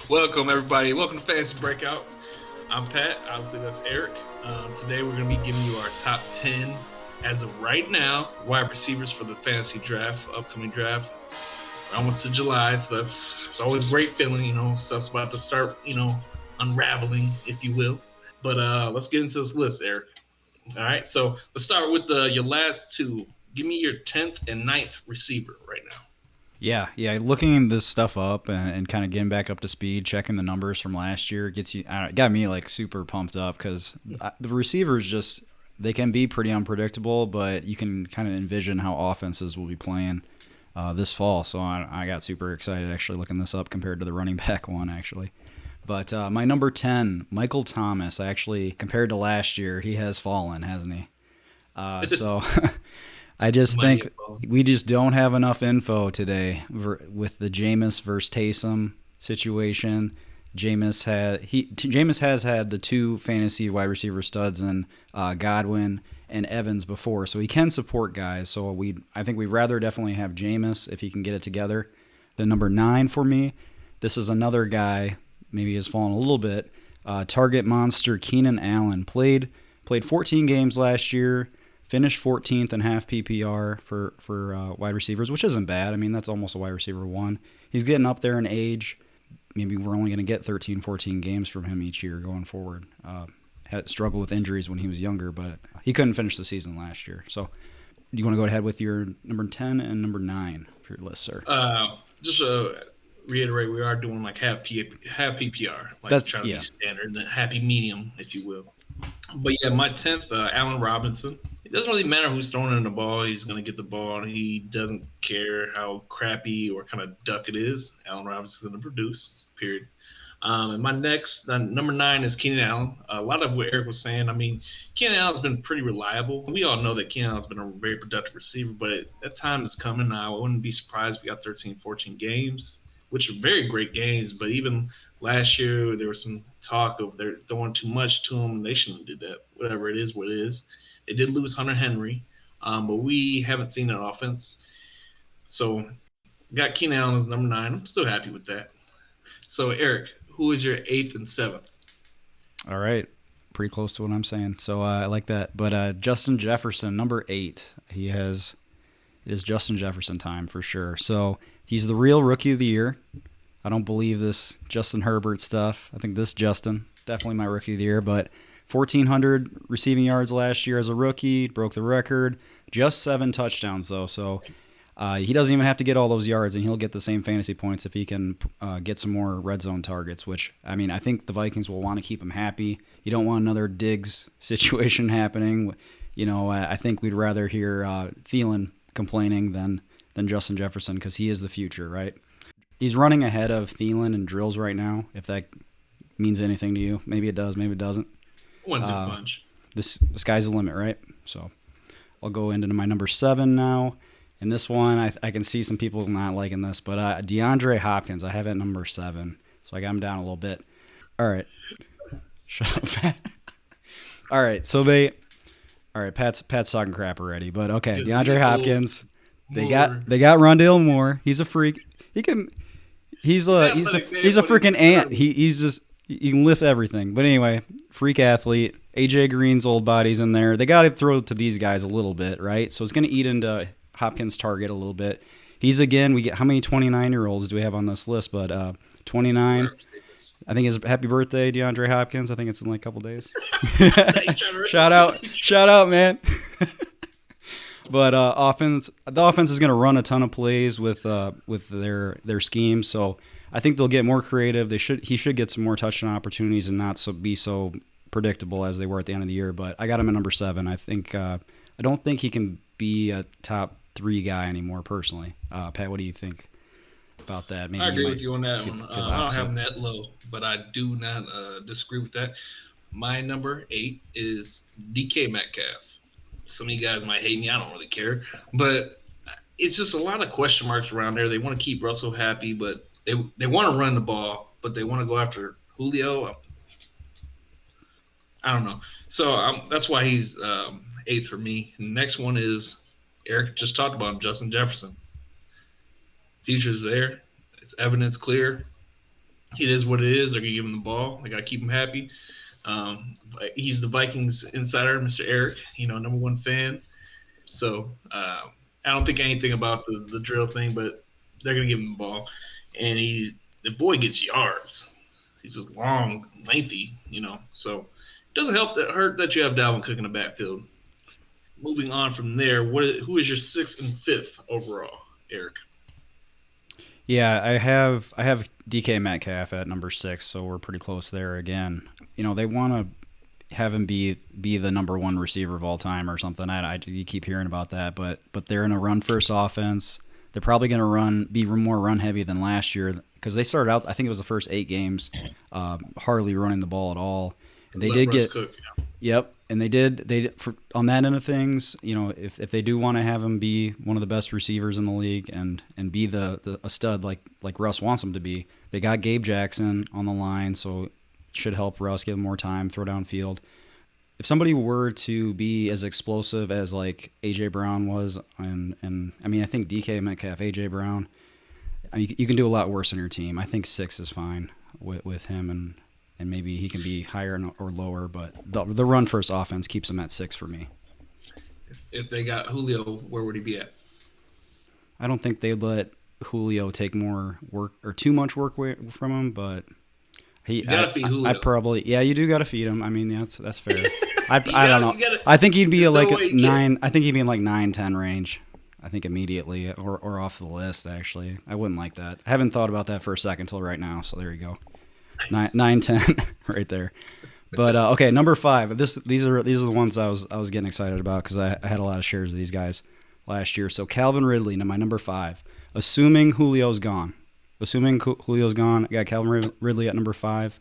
Welcome, everybody. Welcome to Fantasy Breakouts. I'm Pat. Obviously, that's Eric. Today, we're going to be giving you our top 10 as of right now wide receivers for the fantasy draft, upcoming draft. We're almost to July, so it's always a great feeling. Stuff's about to start, unraveling, if you will. But let's get into this list, Eric. All right, so let's start with your last two. Give me your 10th and 9th receiver right now. Yeah. Looking this stuff up and kind of getting back up to speed, checking the numbers from last year got me like super pumped up because the receivers just they can be pretty unpredictable, but you can kind of envision how offenses will be playing this fall. So I got super excited actually looking this up compared to the running back one actually. But my number 10, Michael Thomas, actually compared to last year, he has fallen, hasn't he? So I just think we just don't have enough info today with the Jameis versus Taysom situation. Jameis has had the two fantasy wide receiver studs in Godwin and Evans before, so he can support guys. So I think we'd rather definitely have Jameis if he can get it together. The number 9 for me, this is another guy. Maybe has fallen a little bit. Target monster Keenan Allen played 14 games last year. Finished 14th in half PPR for wide receivers, which isn't bad. I mean, that's almost a wide receiver one. He's getting up there in age. Maybe we're only going to get 13, 14 games from him each year going forward. Had struggled with injuries when he was younger, but he couldn't finish the season last year. So do you want to go ahead with your number 10 and number 9 for your list, sir? Just reiterate, we are doing like half PPR. Like That's trying to be standard, the happy medium, if you will. But yeah, my 10th, Allen Robinson. It doesn't really matter who's throwing in the ball. He's going to get the ball, and he doesn't care how crappy or kind of duck it is. Allen Robinson's going to produce, period. And my next, number 9, is Keenan Allen. A lot of what Eric was saying, I mean, Keenan Allen's been pretty reliable. We all know that Keenan Allen's been a very productive receiver, but that time is coming now. I wouldn't be surprised if we got 13, 14 games, which are very great games, but even last year there was some talk of they're throwing too much to him. They shouldn't do that. Whatever it is, what it is. They did lose Hunter Henry, but we haven't seen that offense. So got Keenan Allen as number 9. I'm still happy with that. So Eric, who is your 8th and 7th? All right. Pretty close to what I'm saying. So I like that. But Justin Jefferson, number 8. It is Justin Jefferson time for sure. So he's the real rookie of the year. I don't believe this Justin Herbert stuff. I think this Justin, definitely my rookie of the year. But 1,400 receiving yards last year as a rookie, broke the record. Just 7 touchdowns, though. So he doesn't even have to get all those yards, and he'll get the same fantasy points if he can get some more red zone targets, which, I mean, I think the Vikings will want to keep him happy. You don't want another Diggs situation happening. I think we'd rather hear Thielen complaining than Justin Jefferson because he is the future, right? He's running ahead of Thielen in drills right now, if that means anything to you. Maybe it does, maybe it doesn't. 1-2 punch. The sky's the limit, right? So I'll go into my number 7 now. And this one, I can see some people not liking this, but DeAndre Hopkins, I have it at number 7. So I got him down a little bit. All right. Shut up, Pat. All right, Pat's talking crap already. But okay, DeAndre Hopkins. They got Rondale Moore. He's a freak. He's a freaking ant. He can lift everything. But anyway, freak athlete. AJ Green's old body's in there. They got to throw it to these guys a little bit, right? So it's going to eat into Hopkins' target a little bit. He's again. We get how many 29-year-olds do we have on this list? But 29. I think it's happy birthday, DeAndre Hopkins. I think it's in like a couple days. Shout out, man. But the offense is going to run a ton of plays with their scheme. So I think they'll get more creative. He should get some more touchdown opportunities and not be so predictable as they were at the end of the year. But I got him at number 7. I think I don't think he can be a top 3 guy anymore personally. Pat, what do you think about that? Maybe I agree with you on that one. I don't have him that low, but I do not disagree with that. My number 8 is DK Metcalf. Some of you guys might hate me. I don't really care. But it's just a lot of question marks around there. They want to keep Russell happy, but they want to run the ball, but they want to go after Julio. I don't know. So that's why he's 8th for me. And the next one is Eric just talked about him, Justin Jefferson. Future's there. It's evidence clear. It is what it is. They're gonna give him the ball. They gotta keep him happy. He's the Vikings insider, Mr. Eric. Number one fan. So I don't think anything about the drill thing, but they're gonna give him the ball, and the boy gets yards. He's just long, lengthy. So it doesn't hurt that you have Dalvin Cook in the backfield. Moving on from there, who is your sixth and fifth overall, Eric? Yeah, I have DK Metcalf at number 6, so we're pretty close there again. They want to have him be the number one receiver of all time or something. You keep hearing about that, but they're in a run first offense. They're probably going to be more run heavy than last year because they started out. I think it was the first 8 games, hardly running the ball at all. And they Let did Russ get Cook. Yep, and on that end of things, if they do want to have him be one of the best receivers in the league and be a stud like Russ wants him to be, they got Gabe Jackson on the line, so it should help Russ give him more time, throw downfield. If somebody were to be as explosive as like AJ Brown was, and I mean I think DK Metcalf, AJ Brown, you can do a lot worse on your team. I think 6 is fine with him and maybe he can be higher or lower, but the run first offense keeps him at 6 for me. If they got Julio, where would he be at? I don't think they'd let Julio take more work or too much work away from him, but You gotta feed Julio. I probably you do got to feed him. I mean that's fair. I don't know. Gotta, I think he'd be like no a 9. I think he'd be in like 9-10 range. I think immediately or off the list. Actually, I wouldn't like that. I haven't thought about that for a second till right now. So there you go. 9-10 right there. But okay, number 5. These are the ones I was getting excited about because I had a lot of shares of these guys last year. So Calvin Ridley, my number 5. Assuming Julio's gone, I got Calvin Ridley at number 5.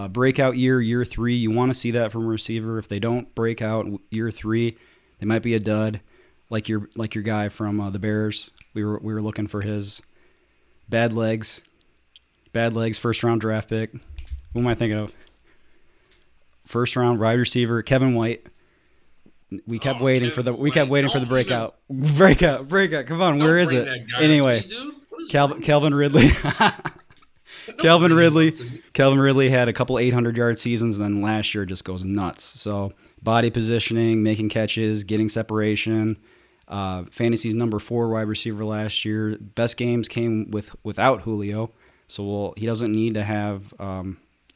Breakout year 3. You want to see that from a receiver. If they don't break out year 3, they might be a dud, like your guy from the Bears. We were looking for his bad legs. First round draft pick. Who am I thinking of? First round wide receiver Kevin White. We kept waiting for the breakout. Breakout. Come on, where is it? Anyway, Calvin Ridley. Calvin Ridley had a couple 800-yard seasons, and then last year just goes nuts. So body positioning, making catches, getting separation. Fantasy's number 4 wide receiver last year. Best games came without Julio. So he doesn't need to have,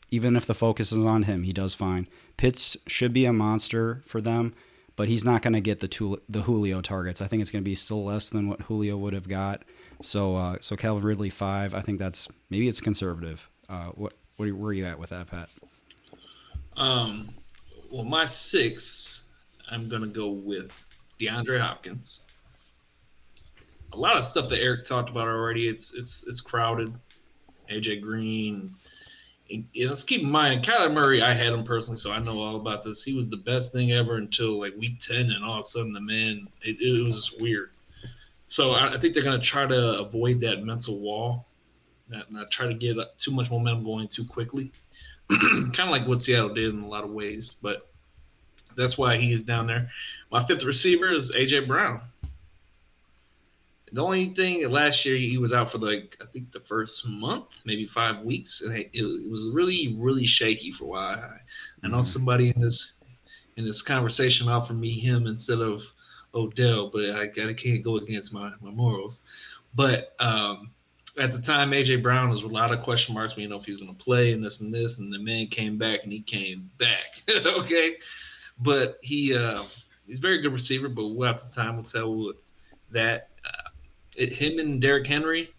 even if the focus is on him, he does fine. Pitts should be a monster for them, but he's not going to get the Julio targets. I think it's going to be still less than what Julio would have got. So Calvin Ridley 5. I think maybe it's conservative. Where are you at with that, Pat? Well, my 6, I'm going to go with DeAndre Hopkins. A lot of stuff that Eric talked about already. It's crowded. AJ Green. Let's keep in mind, Kyler Murray, I had him personally, so I know all about this. He was the best thing ever until like week 10, and all of a sudden it was just weird. So I think they're going to try to avoid that mental wall, not try to get too much momentum going too quickly. Kind of like what Seattle did in a lot of ways, but that's why he's down there. My 5th receiver is AJ Brown. The only thing last year he was out for I think the first month, maybe 5 weeks, and it was really really shaky for a while. I know somebody in this conversation offered me him instead of Odell, but I can't go against my morals. But at the time, AJ Brown was a lot of question marks. We didn't know if he was going to play and this, and the man came back, and he came back. Okay, but he's a very good receiver. But we'll have the time will tell with that. Him and Derrick Henry,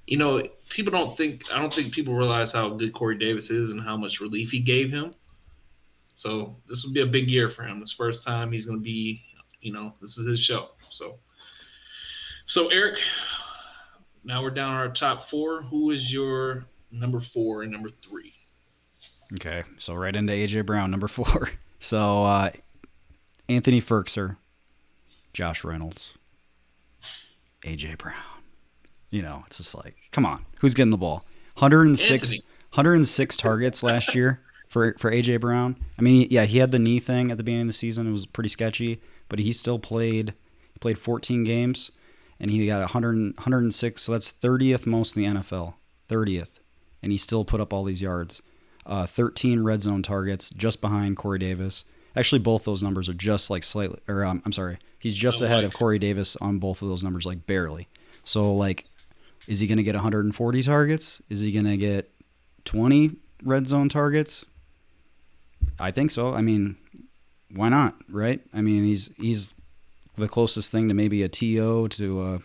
people don't think. I don't think people realize how good Corey Davis is and how much relief he gave him. So this will be a big year for him. This first time he's going to be, this is his show. So Eric, now we're down our top 4. Who is your number 4 and number 3? Okay, so right into AJ Brown, number 4. So Anthony Ferkser, Josh Reynolds, AJ Brown. It's just like, come on, who's getting the ball? 106 targets last year for AJ Brown. I mean, he had the knee thing at the beginning of the season. It was pretty sketchy, but he still played 14 games, and he got 106. So that's 30th most in the NFL. 30th. and he still put up all these yards. 13 red zone targets, just behind Corey Davis. Actually, both those numbers are just like slightly, or I'm sorry, he's just ahead of Corey Davis on both of those numbers, like barely. So, like, is he going to get 140 targets? Is he going to get 20 red zone targets? I think so. I mean, why not, right? I mean, he's the closest thing to maybe a TO to,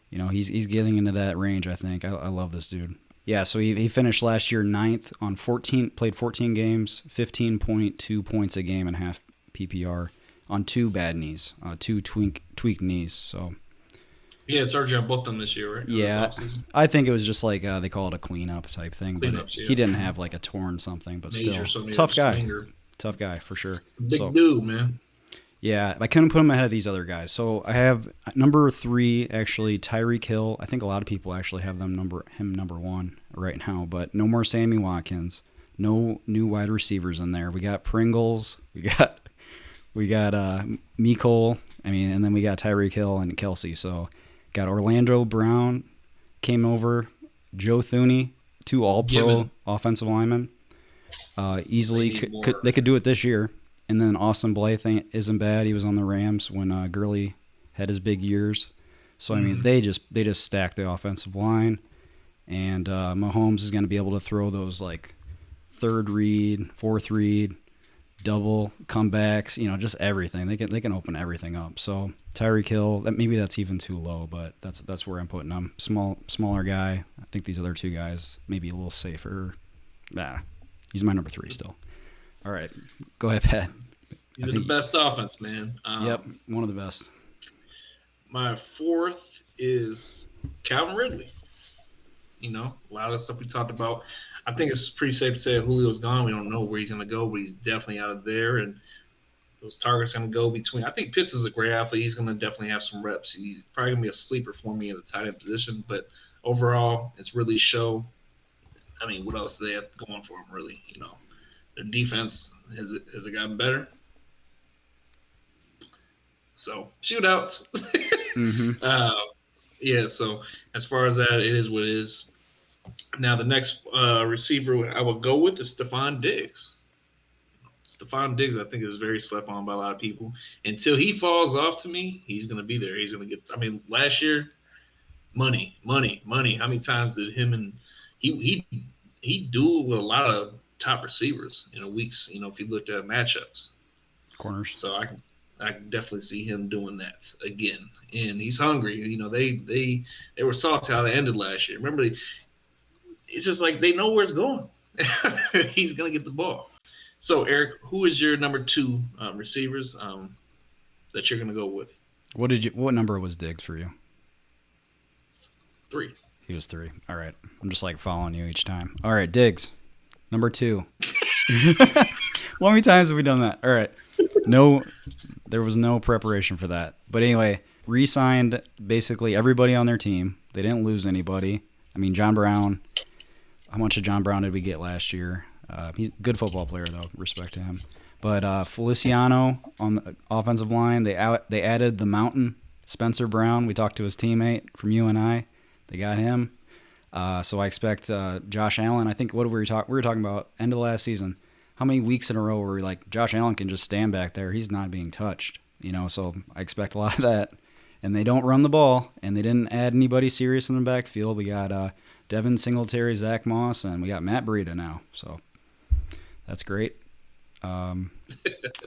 he's getting into that range, I think. I love this dude. Yeah, so he finished last year ninth on 14, played 14 games, 15.2 points a game and half PPR on 2 bad knees, 2 tweaked knees. So yeah, surgery on both of them this year, right? Yeah, I think it was just like they call it a cleanup type thing, but he didn't have like a torn something, but major, still tough guy, for sure. Big dude, man. Yeah, I couldn't put him ahead of these other guys. So I have number 3, actually, TYREEK Hill. I think a lot of people actually have him number 1 right now, but no more Sammy Watkins. No new wide receivers in there. We got Pringles. We got Mecole. I mean, and then we got TYREEK Hill and Kelsey. So got Orlando Brown came over. Joe Thuney, 2 All-Pro offensive linemen. Easily they could do it this year. And then Austin Blythe isn't bad. He was on the Rams when Gurley had his big years. So, I mean, they just stacked the offensive line. And Mahomes is going to be able to throw those, like, third read, fourth read, double comebacks, just everything. They can open everything up. So, TYREEK Hill, maybe that's even too low, but that's where I'm putting him. Smaller guy. I think these other 2 guys maybe a little safer. He's my number 3 still. All right, go ahead, Pat. These are the best offense, man. Yep, one of the best. My 4th is Calvin Ridley. A lot of the stuff we talked about. I think it's pretty safe to say Julio's gone. We don't know where he's going to go, but he's definitely out of there. And those targets going to go between. I think Pitts is a great athlete. He's going to definitely have some reps. He's probably going to be a sleeper for me in the tight end position. But overall, it's really show. I mean, what else do they have going for him, really? Their defense has it gotten better? So shootouts. Yeah. So as far as that, it is what it is. Now the next receiver I will go with is Stefon Diggs. Stefon Diggs, I think, is very slept on by a lot of people. Until he falls off to me, he's going to be there. He's going to get. I mean, last year, money. How many times did him and he dueled with a lot of top receivers in weeks. If you looked at matchups, corners. So I can definitely see him doing that again. And he's hungry. They were salty how they ended last year. Remember, it's just like they know where it's going. He's gonna get the ball. So Eric, who is your number 2 receivers that you're gonna go with? What number was Diggs for you? 3. He was 3. All right. I'm just like following you each time. All right, Diggs. Number 2. How many times have we done that? All right. No, there was no preparation for that. But anyway, re-signed basically everybody on their team. They didn't lose anybody. I mean, John Brown. How much of John Brown did we get last year? He's a good football player, though. Respect to him. But Feliciano on the offensive line, they added the Mountain, Spencer Brown. We talked to his teammate from UNI. They got him. So I expect Josh Allen. I think what we were talking about end of last season. How many weeks in a row were we like Josh Allen can just stand back there? He's not being touched, So I expect a lot of that. And they don't run the ball, and they didn't add anybody serious in the backfield. We got Devin Singletary, Zach Moss, and we got Matt Breida now. So that's great.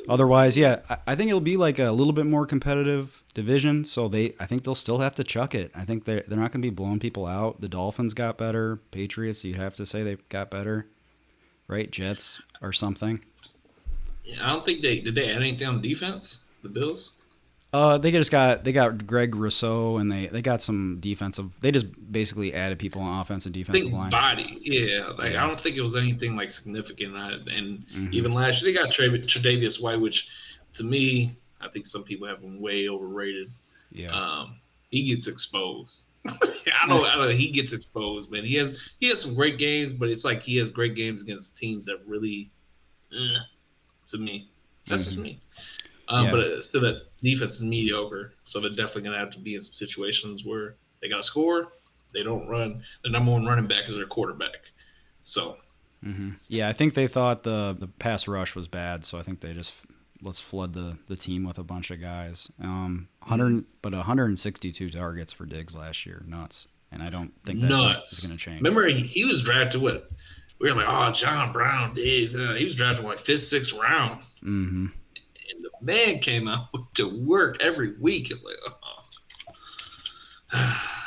Otherwise, yeah, I think it'll be like a little bit more competitive division. So I think they'll still have to chuck it. I think they're not going to be blowing people out. The Dolphins got better. Patriots, you have to say they got better, right? Jets or something. Yeah, I don't think did they add anything on defense? The Bills. They got Greg Rousseau, and they got some defensive. They just basically added people on offense and defensive line. Body, yeah. I don't think it was anything like significant. And even last year they got Tre'Davious White, which to me, I think some people have him way overrated. Yeah, he gets exposed. I know he gets exposed, man. He has some great games, but it's like he has great games against teams that really, to me, that's just me. But still, that defense is mediocre, so they're definitely going to have to be in some situations where they got to score, They don't run. The number one running back is their quarterback. So Yeah, I think they thought the pass rush was bad, so I think they just let's flood the team with a bunch of guys. 162 targets for Diggs last year, nuts. And I don't think that is nuts. going to change. Remember, he was drafted what? We were like, oh, John Brown days. He was drafted like fifth, sixth round, Mm-hmm. and the man came out to work every week. It's like,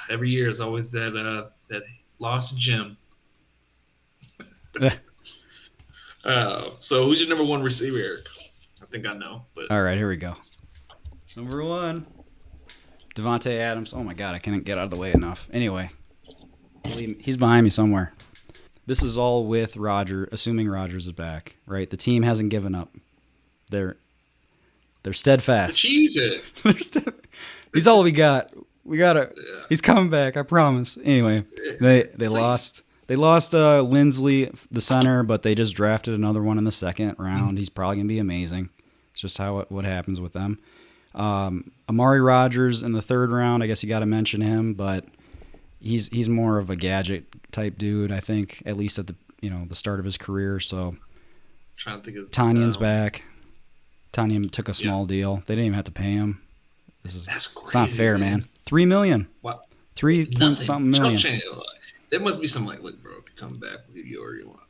every year is always that lost gem. So who's your number one receiver, Eric? I think I know, but All right, here we go. Number one, Davante Adams. Oh my God, I can't get out of the way enough. Anyway, he's behind me somewhere. This is all with Roger, assuming Rodgers is back, right? The team hasn't given up. They're the steadfast. Chiefs. He's all we got. We gotta. Yeah. He's coming back. I promise. Anyway, they lost. They lost Lindsley, the center, but they just drafted another one in the second round. He's probably gonna be amazing. It's just what happens with them. Amari Rodgers in the third round. I guess you got to mention him, but he's more of a gadget type dude. I think at least at the start of his career. So Trying to think of Tanyan's back. Tanyan took a small deal. They didn't even have to pay him. That's crazy. It's not fair, man. $3 million. What? 3 point something million. There must be some like, look, bro, if you come back, we'll give you whatever you want.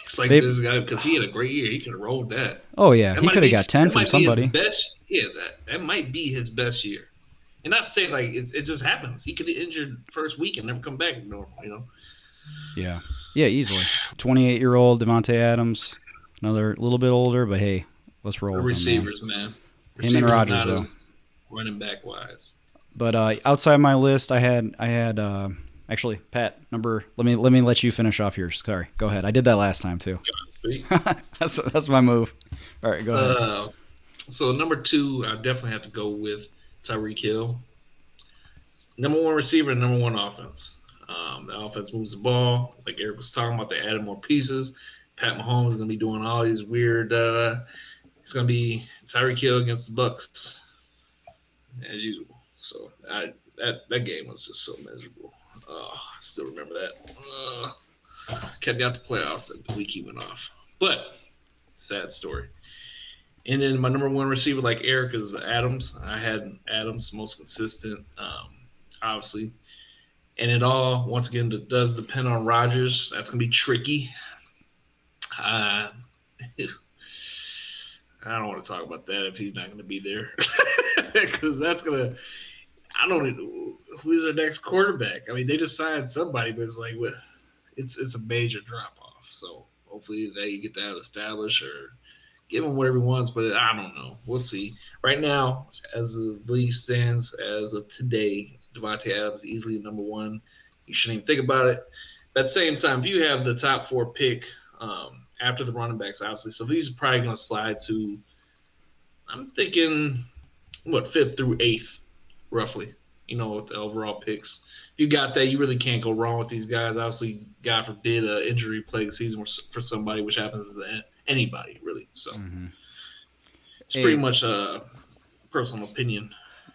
It's like this guy because he had a great year. He could have rolled that. Oh yeah, he could have got 10 from somebody. That might be his best year. And not say like it just happens. He could have injured first week and never come back normal. Yeah, easily. 28-year-old Davante Adams, another little bit older, but hey, let's roll. The with receivers, man. Receivers him and Rodgers though. Running back wise. But outside my list, I had actually Pat number. Let me let you finish off yours. Sorry, go ahead. I did that last time too. That's my move. All right, go ahead. So number 2, I definitely have to go with Tyreek Hill. Number 1 receiver, number 1 offense. The offense moves the ball. Like Eric was talking about, they added more pieces. Pat Mahomes is going to be doing all these weird. It's going to be Tyreek Hill against the Bucks, as usual. So that game was just so miserable. I still remember that. Kept me out the playoffs the week he went off. But sad story. And then my number 1 receiver, like Eric, is Adams. I had Adams most consistent, obviously. And it all, once again, does depend on Rodgers. That's going to be tricky. I don't want to talk about that if he's not going to be there. Because that's going to – I don't know who's their next quarterback. I mean, they just signed somebody, but it's like it's a major drop-off. So hopefully they get that established or – give him whatever he wants, but I don't know. We'll see. Right now, as the league stands, as of today, Davante Adams easily number 1. You shouldn't even think about it. But at the same time, if you have the top 4 pick after the running backs, obviously, so these are probably going to slide to, I'm thinking, 5th through 8th, roughly, with the overall picks. If you got that, you really can't go wrong with these guys. Obviously, God forbid, an injury plague season for somebody, which happens at the end. Anybody really, so it's pretty much a personal opinion.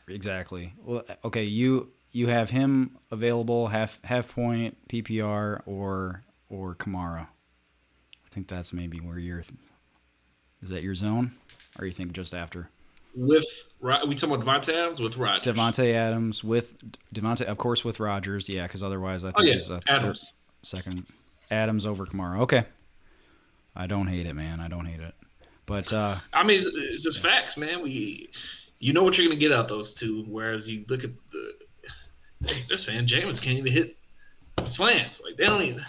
Exactly. Well, okay, you have him available half point PPR or Kamara. I think that's maybe where is that your zone, or you think just after? We talking about Davante Adams with Rodgers. Davante Adams with Davante, of course, with Rodgers. Yeah, because otherwise I think he's Adams. Second Adams over Kamara. Okay. I don't hate it, man. I don't hate it. But I mean, it's just facts, man. You know what you're going to get out those two. Whereas you look at they're saying Jameis can't even hit slants. Like they don't even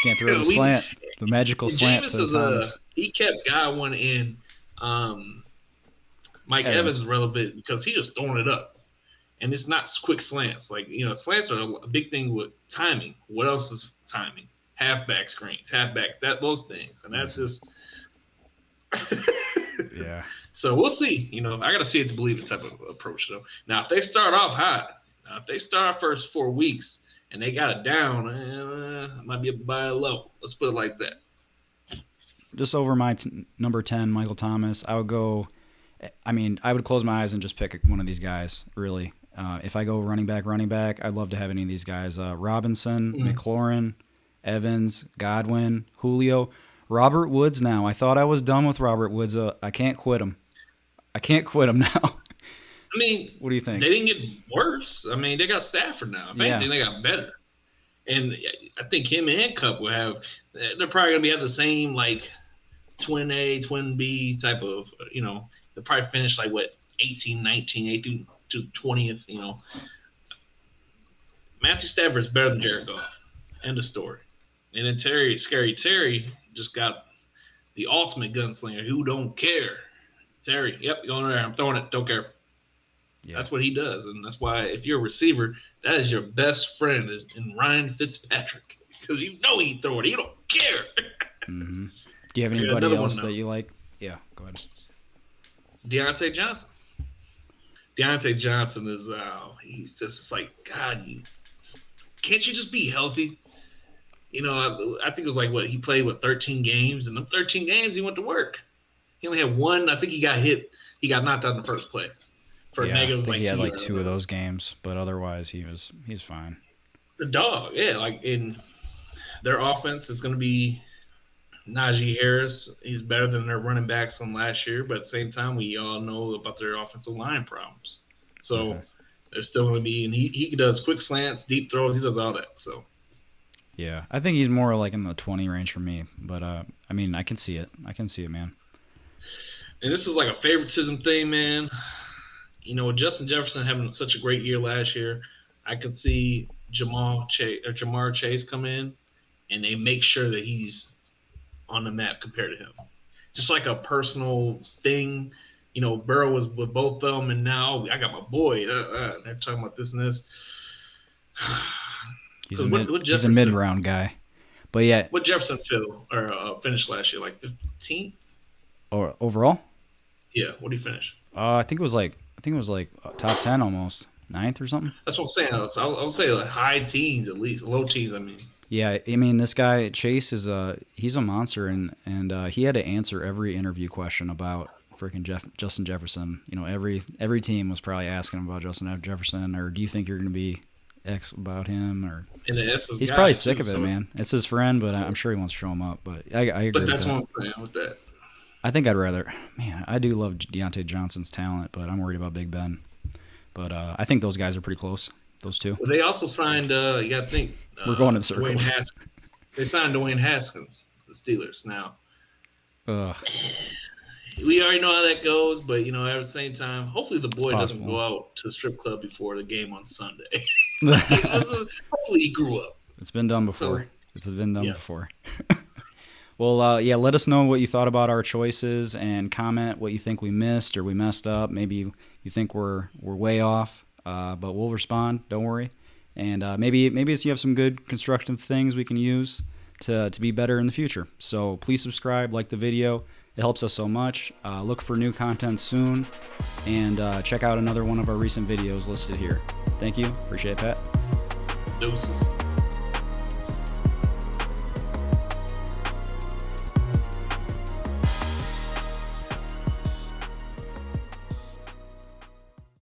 can't throw the slant, the magical slant. Jameis he kept Godwin in. Mike Evans is relevant because he just throwing it up, and it's not quick slants. Like slants are a big thing with timing. What else is timing? Halfback screens, those things, and that's just yeah. So we'll see. I got to see it to believe it type of approach, though. Now, if they start off hot, if they start our first 4 weeks and they got it down, it might be a buy low. Let's put it like that. Just over my number 10, Michael Thomas, I would go. I mean, I would close my eyes and just pick one of these guys. Really, If I go running back, I'd love to have any of these guys. Robinson, McLaurin, Evans, Godwin, Julio, Robert Woods now. I thought I was done with Robert Woods. I can't quit him. I can't quit him now. I mean, what do you think? They didn't get worse. I mean, they got Stafford now. If anything, they got better. And I think him and Cup will have – they're probably going to have the same, like, twin A, twin B type of, they'll probably finish, like, 18, 19, 18 to 20th, Matthew Stafford's better than Jared Goff. End of story. And then Scary Terry just got the ultimate gunslinger who don't care. Terry, yep, going there. I'm throwing it. Don't care. Yeah. That's what he does. And that's why if you're a receiver, that is your best friend in Ryan Fitzpatrick. Because you know he throw it. You don't care. Mm-hmm. Do you have anybody else that you like? Yeah, go ahead. Deontay Johnson. Deontay Johnson is he's just it's like, God, can't you just be healthy? I think it was like he played 13 games, and them 13 games he went to work. He only had one. I think he got hit. He got knocked out in the first play for a negative. I think he had like 2 of those games, but otherwise he's fine. The dog, yeah, in their offense is going to be Najee Harris. He's better than their running backs from last year, but at the same time, we all know about their offensive line problems. So they're still going to be, and he does quick slants, deep throws, he does all that. So. Yeah, I think he's more like in the 20 range for me, but I mean, I can see it. Man. And this is like a favoritism thing, man. With Justin Jefferson having such a great year last year, I could see Jamar Chase come in, and they make sure that he's on the map compared to him. Just like a personal thing. Burrow was with both of them, and now I got my boy. They're talking about this and this. He's a mid-round guy. But yeah. What Jefferson finished last year? Like 15th? Or overall? Yeah. What did he finish? I think it was like top 10 almost, 9th or something. That's what I'm saying. I'll say like high teens at least, low teens. I mean. Yeah, I mean this guy Chase is he's a monster, and he had to answer every interview question about freaking Justin Jefferson. Every team was probably asking him about Justin Jefferson, or do you think you're going to be X about him, or he's probably sick of it, man. It's his friend, but I'm sure he wants to show him up. But I agree. But that's with what I'm saying with that. I think I'd rather. Man, I do love Deontay Johnson's talent, but I'm worried about Big Ben. But I think those guys are pretty close. Those two. Well, they also signed. You got to think. We're going in circles. They signed Dwayne Haskins, the Steelers. Now, ugh. We already know how that goes, but at the same time, hopefully the boy doesn't go out to the strip club before the game on Sunday. Hopefully he grew up. It's been done before. Before. Well, yeah, let us know what you thought about our choices, and comment what you think we missed or we messed up. Maybe you think we're way off, but we'll respond. Don't worry. And maybe you have some good constructive things we can use to be better in the future. So please subscribe, like the video. It helps us so much. Look for new content soon, and check out another one of our recent videos listed here. Thank you. Appreciate it, Pat. Deuces.